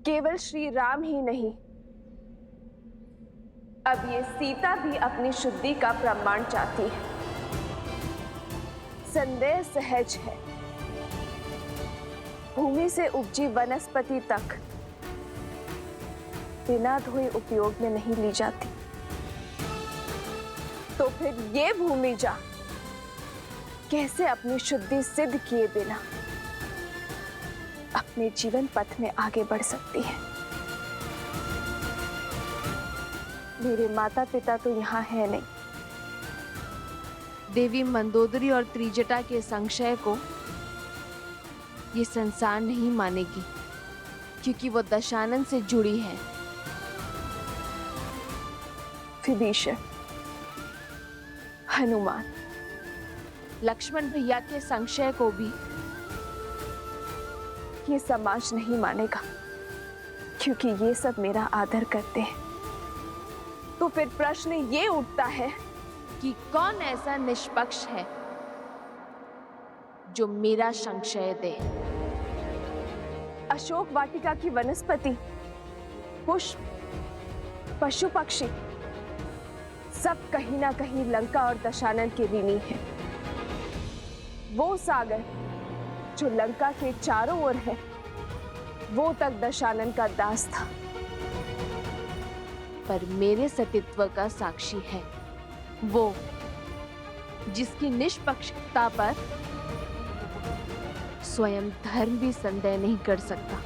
केवल श्री राम ही नहीं, अब ये सीता भी अपनी शुद्धि का प्रमाण चाहती है। संदेह सहज है, भूमि से उपजी वनस्पति तक बिना धोए उपयोग में नहीं ली जाती, तो फिर ये भूमिजा कैसे अपनी शुद्धि सिद्ध किए बिना अपने जीवन पथ में आगे बढ़ सकती है? मेरे माता पिता तो यहाँ है नहीं। देवी मंदोदरी और त्रिजटा के संशय को ये संसार नहीं मानेगी, क्योंकि वो दशानन से जुड़ी है। विभीषण, हनुमान, लक्ष्मण भैया के संशय को भी ये समाज नहीं मानेगा, क्योंकि ये सब मेरा आदर करते हैं। तो फिर प्रश्न ये उठता है कि कौन ऐसा निष्पक्ष है जो मेरा संशय दे? अशोक वाटिका की वनस्पति, पुष्प, पशु पक्षी सब कहीं ना कहीं लंका और दशानन के ऋणी हैं। वो सागर जो लंका के चारों ओर है, वो तक दशानन का दास था। पर मेरे सतीत्व का साक्षी है वो, जिसकी निष्पक्षता पर स्वयं धर्म भी संदेह नहीं कर सकता।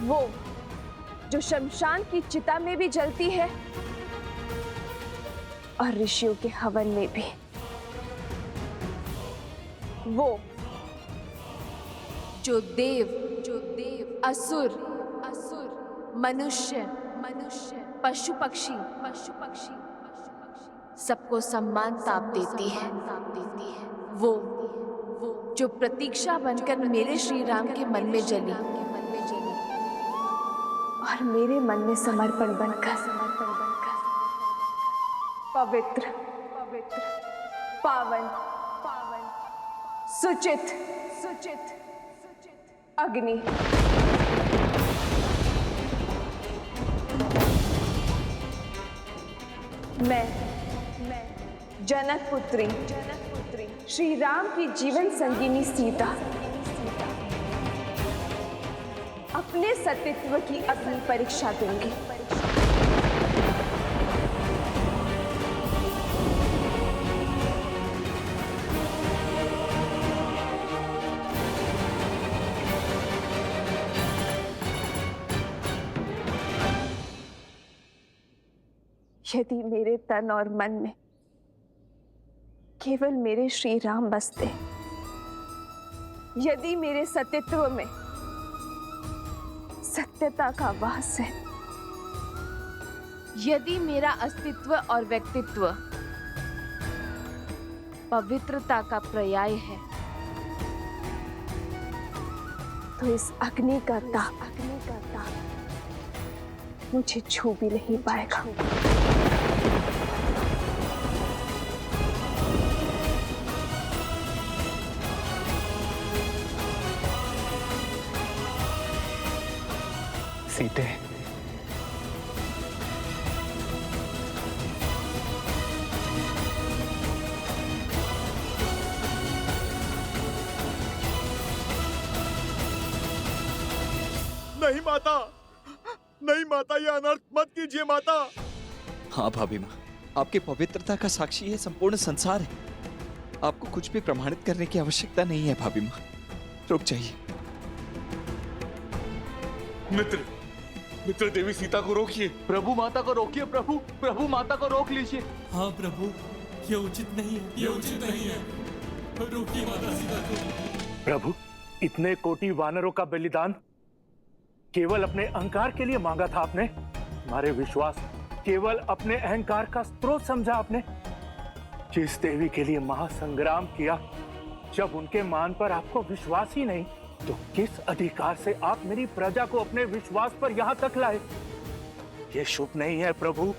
वो जो शमशान की चिता में भी जलती है और ऋषियों के हवन में भी। वो जो देव असुर मनुष्य पशु पक्षी सबको सम्मान ताप देती है। वो जो प्रतीक्षा बनकर मेरे श्री राम के मन में जली और मेरे मन में समर्पण बनकर पवित्र पावन सुचित अग्नि, मैं जनक पुत्री श्री राम की जीवन संगिनी सीता अपने सतीत्व की अपनी परीक्षा दूंगी। यदि मेरे तन और मन में केवल मेरे श्री राम बसते, यदि मेरे सतीत्व में सत्यता का वास है, यदि मेरा अस्तित्व और व्यक्तित्व पवित्रता का पर्याय है, तो इस अग्नि का ताप मुझे छू भी नहीं पाएगा। सीते, नहीं माता, नहीं माता, ये अनर्थ मत कीजिए माता। हाँ भाभी माँ, आपकी पवित्रता का साक्षी है संपूर्ण संसार है। आपको कुछ भी प्रमाणित करने की आवश्यकता नहीं है भाभी माँ, रुक जाइए। मित्र देवी सीता को रोकिए। प्रभु माता को रोकिए। प्रभु माता को रोक लीजिए। हाँ प्रभु, ये उचित नहीं है, रोकिए माता सीता को। प्रभु, इतने कोटि वानरों का बलिदान केवल अपने अहंकार के लिए मांगा था आपने? हमारे विश्वास केवल अपने अहंकार का स्रोत समझा आपने? जिस देवी के लिए महासंग्राम किया, जब उनके मान पर आपको विश्वास ही नहीं, तो किस अधिकार से आप मेरी प्रजा को अपने विश्वास पर यहाँ तक लाए? ये शुभ नहीं है प्रभु।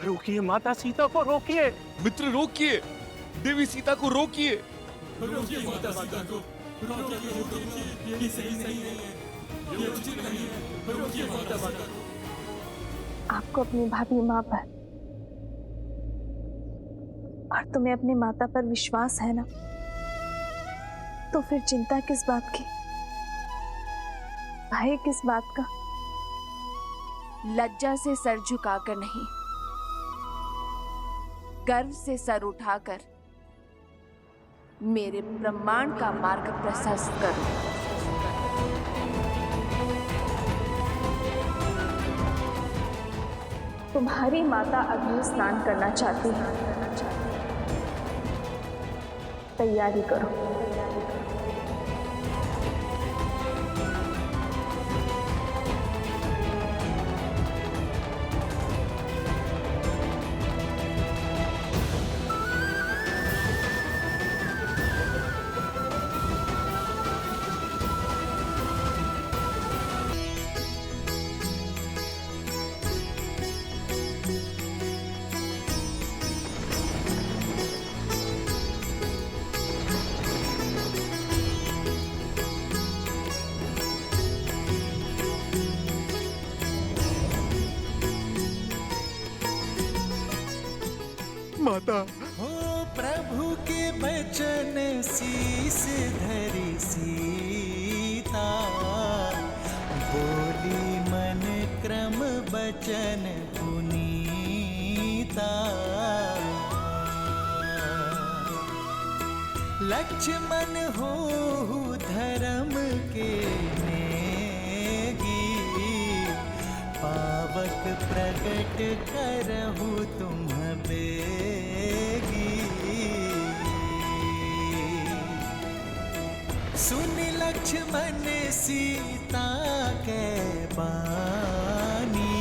रोकिए माता सीता को, रोकिए। मित्र रोकिए, देवी सीता को रोकिए। रोकिए माता सीता को, रोकिए, ये सही नहीं है, ये उचित नहीं है। रोकिए माता सीता को। आपको अपनी भाभी माँ पर और तुम्हें अपने माता पर विश्वास है ना, तो फिर चिंता किस बात की, भय किस बात का? लज्जा से सर झुकाकर नहीं, गर्व से सर उठाकर मेरे ब्रह्मांड का मार्ग प्रशस्त करो। तुम्हारी माता अग्नि स्नान करना चाहती है, तैयारी करो। माता, हो प्रभु के बचन शीस धरि सीता, बोली मन क्रम बचन पुनीता। लक्ष्मण हो धर्म के नेगी, पावक प्रगट करहु तुम बेगी। सुन लक्ष्मण सीता के बानी,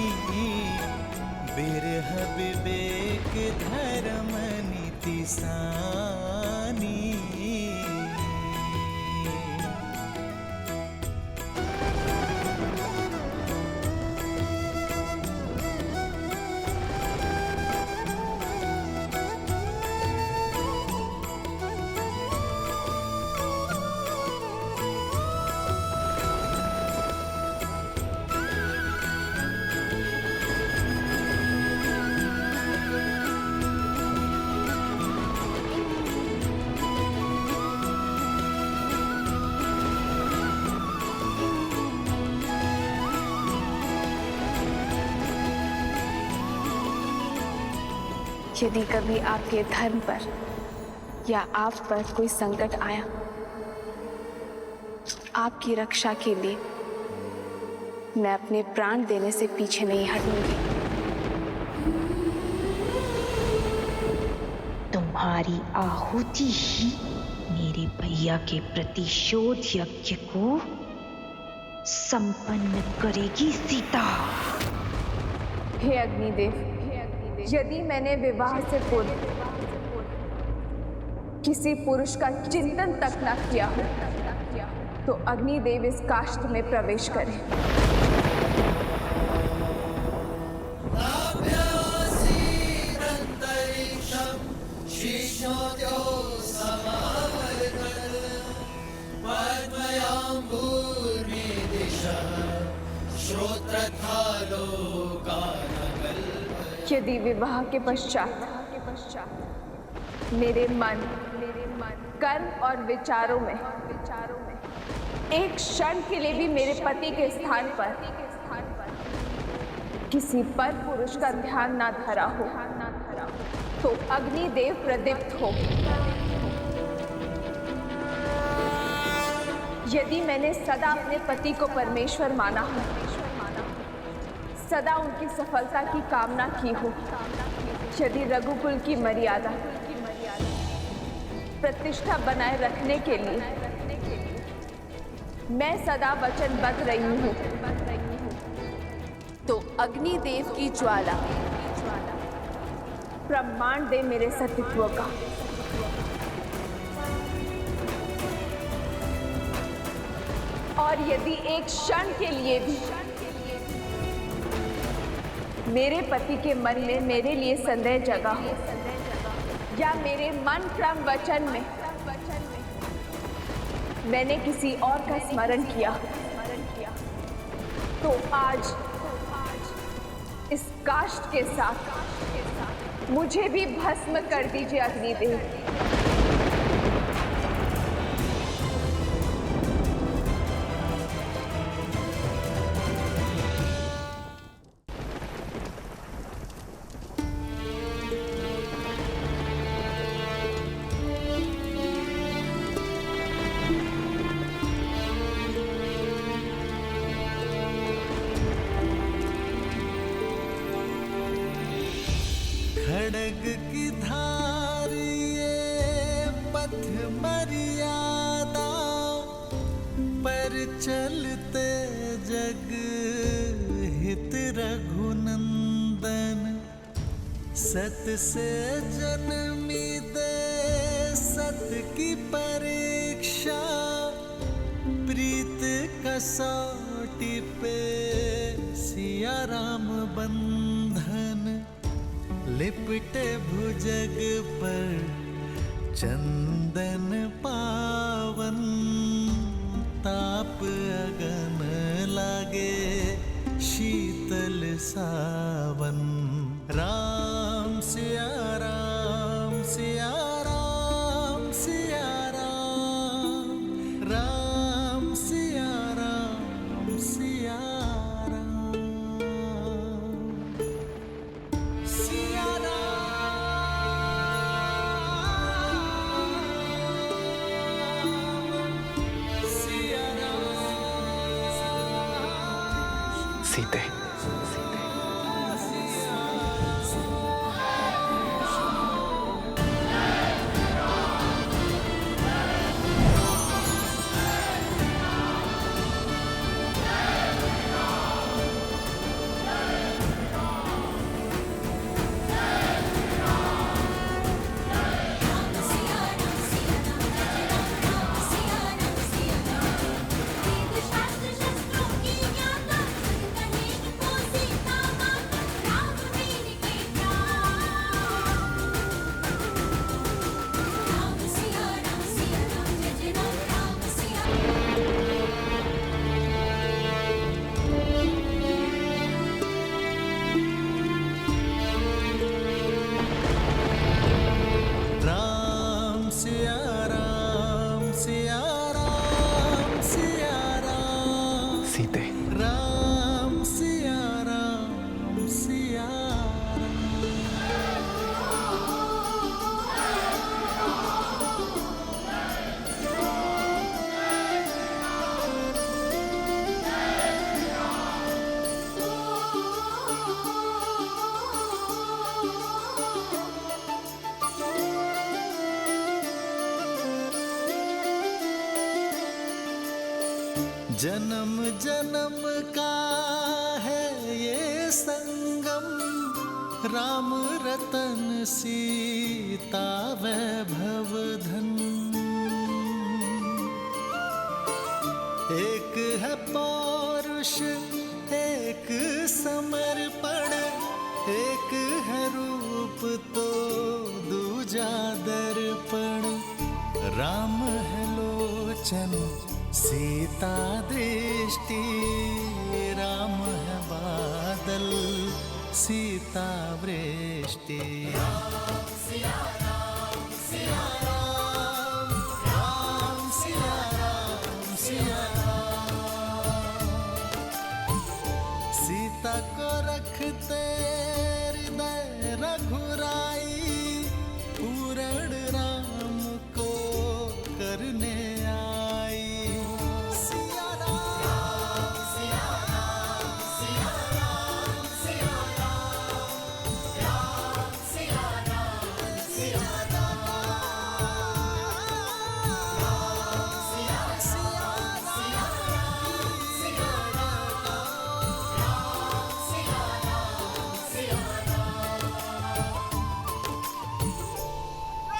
बिरह विवेक धर्म नीति सानी। यदि कभी आपके धर्म पर या आप पर कोई संकट आया, आपकी रक्षा के लिए मैं अपने प्राण देने से पीछे नहीं हटूंगी। तुम्हारी आहुति ही मेरे भैया के प्रतिशोध यज्ञ को संपन्न करेगी सीता। हे अग्निदेव, यदि मैंने विवाह से पूर्व किसी पुरुष का चिंतन तक न किया हो, तो अग्निदेव इस काष्ठ में प्रवेश करें। यदि विवाह के पश्चात मेरे मन, कर्म और विचारों में एक क्षण के लिए भी मेरे पति के स्थान पर किसी पर पुरुष का ध्यान ना धरा हो, तो अग्निदेव प्रदीप्त हो। यदि मैंने सदा अपने पति को परमेश्वर माना हो, सदा उनकी सफलता की कामना की हो, यदि रघुकुल की मर्यादा प्रतिष्ठा बनाए रखने के लिए मैं सदा वचनबद्ध रही हूँ, तो अग्निदेव की ज्वाला प्रमाण दे मेरे सतीत्व का। और यदि एक क्षण के लिए भी मेरे पति के मन में मेरे लिए संदेह जगा हो, या मेरे मन क्रम वचन में मैंने किसी और का स्मरण किया, तो आज इस काष्ठ के साथ मुझे भी भस्म कर दीजिए अग्निदेव। खड़ग की धार ये पथ मर्यादा पर चलते जग हित रघुनंदन। सत से जन्मी दे सत की परीक्षा प्रीत कसौटी पे सिया राम बंधन। लिपटे भुजग पर चंदन पावन ताप अगन लागे शीतल सावन। राम सिया राम सिया राम सिया राम राम सिया राम सिया सीते। सीते। राम सिया राम सिया जन्म जन्म का है ये संगम। राम रतन सीता वैभव धन। एक है पौरुष एक समर्पण। एक है रूप तो दूजा दर्पण। राम है लोचन सीता दृष्टि। राम है बादल सीता वृष्टि। राम सिया राम सिया राम राम सिया राम सिया राम। सीता को रखते हृदय रघुराई। पूर्ण राम को करने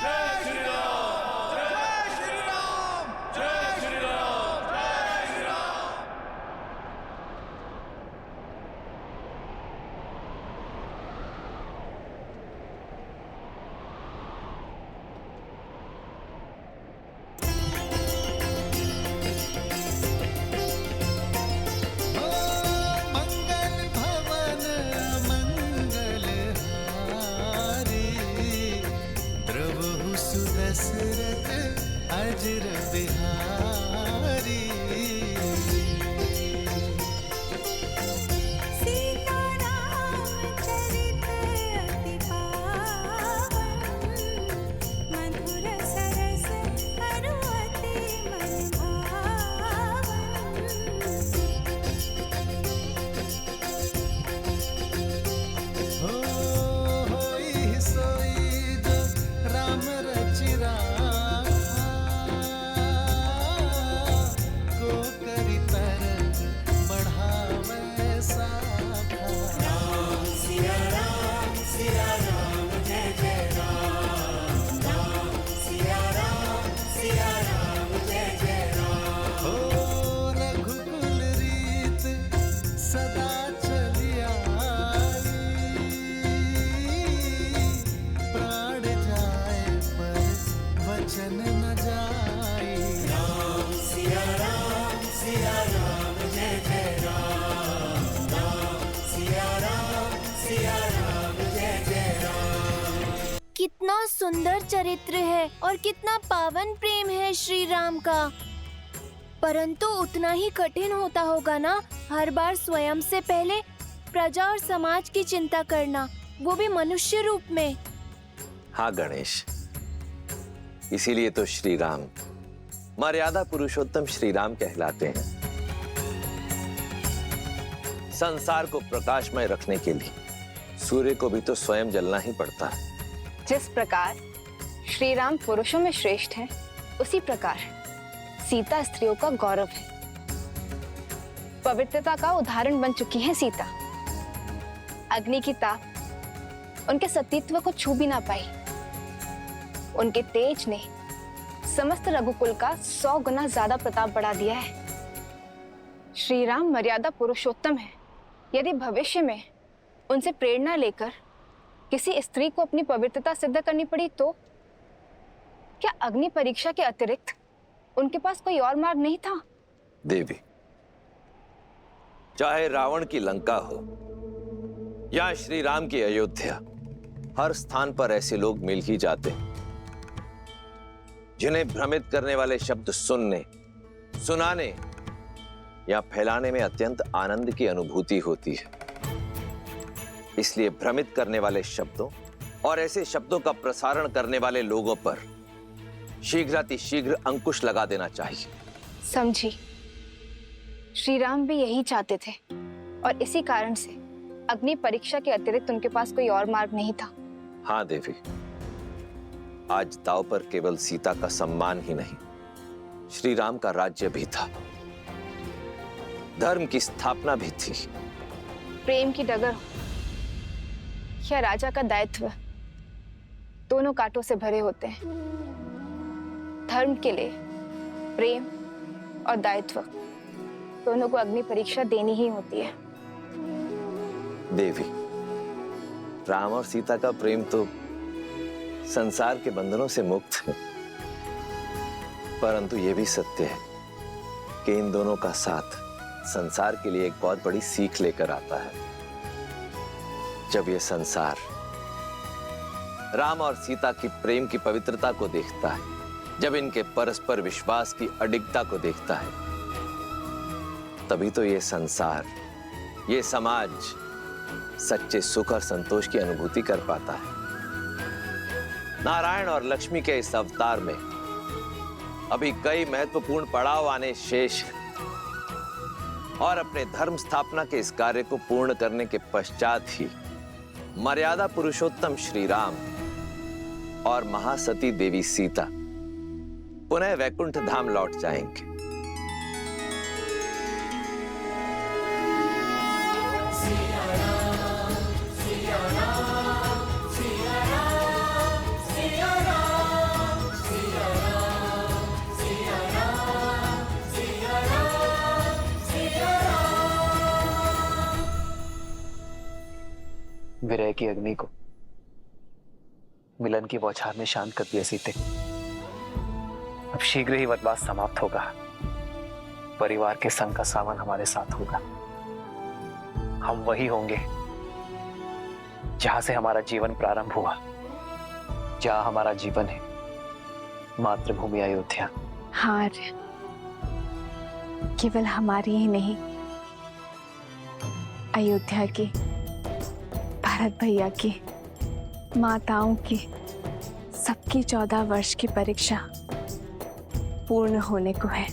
जय श्री सुंदर चरित्र है और कितना पावन प्रेम है श्री राम का। परंतु उतना ही कठिन होता होगा ना हर बार स्वयं से पहले प्रजा और समाज की चिंता करना, वो भी मनुष्य रूप में। हाँ गणेश, इसीलिए तो श्री राम मर्यादा पुरुषोत्तम श्री राम कहलाते हैं। संसार को प्रकाशमय रखने के लिए सूर्य को भी तो स्वयं जलना ही पड़ता है। जिस प्रकार श्री राम पुरुषों में श्रेष्ठ हैं, उसी प्रकार सीता स्त्रियों का गौरव है। पवित्रता का उदाहरण बन चुकी है सीता। अग्नि की ताप उनके सतीत्व को छू भी ना पाई। उनके तेज ने समस्त रघुकुल का 100 गुना ज्यादा प्रताप बढ़ा दिया है। श्री राम मर्यादा पुरुषोत्तम है। यदि भविष्य में उनसे प्रेरणा लेकर किसी स्त्री को अपनी पवित्रता सिद्ध करनी पड़ी तो क्या अग्नि परीक्षा के अतिरिक्त उनके पास कोई और मार्ग नहीं था? देवी, चाहे रावण की लंका हो या श्री राम की अयोध्या, हर स्थान पर ऐसे लोग मिल ही जाते हैं जिन्हें भ्रमित करने वाले शब्द सुनने, सुनाने या फैलाने में अत्यंत आनंद की अनुभूति होती है। इसलिए भ्रमित करने वाले शब्दों और ऐसे शब्दों का प्रसारण करने वाले लोगों पर शीघ्रातिशीघ्र अंकुश लगा देना चाहिए। समझी। श्री राम भी यही चाहते थे और इसी कारण से अग्नि परीक्षा के अतिरिक्त उनके पास कोई और मार्ग नहीं था। हाँ देवी, आज दांव पर केवल सीता का सम्मान ही नहीं, श्री राम का राज्य भी था, धर्म की स्थापना भी थी। प्रेम की डगर या राजा का दायित्व दोनों कांटों से भरे होते हैं। धर्म के लिए प्रेम और दायित्व दोनों को अग्नि परीक्षा देनी ही होती है। देवी, राम और सीता का प्रेम तो संसार के बंधनों से मुक्त है, परंतु यह भी सत्य है कि इन दोनों का साथ संसार के लिए एक बहुत बड़ी सीख लेकर आता है। जब यह संसार राम और सीता की प्रेम की पवित्रता को देखता है, जब इनके परस्पर विश्वास की अडिगता को देखता है, तभी तो ये संसार, ये समाज सच्चे सुख और संतोष की अनुभूति कर पाता है। नारायण और लक्ष्मी के इस अवतार में अभी कई महत्वपूर्ण पड़ाव आने शेष हैं और अपने धर्म स्थापना के इस कार्य को पूर्ण करने के पश्चात ही मर्यादा पुरुषोत्तम श्री राम और महासती देवी सीता पुनः वैकुंठ धाम लौट जाएंगे। विरह की अग्नि को मिलन की बौछार ने शांत कर दिया सीते। अब शीघ्र ही वनवास समाप्त होगा। परिवार के संग का सावन हमारे साथ होगा। हम वही होंगे जहां से हमारा जीवन प्रारंभ हुआ, जहां हमारा जीवन है मातृभूमि अयोध्या। हाँ, केवल हमारी ही नहीं, अयोध्या की, भरत भैया की, माताओं की, सबकी 14 वर्ष की परीक्षा पूर्ण होने को है।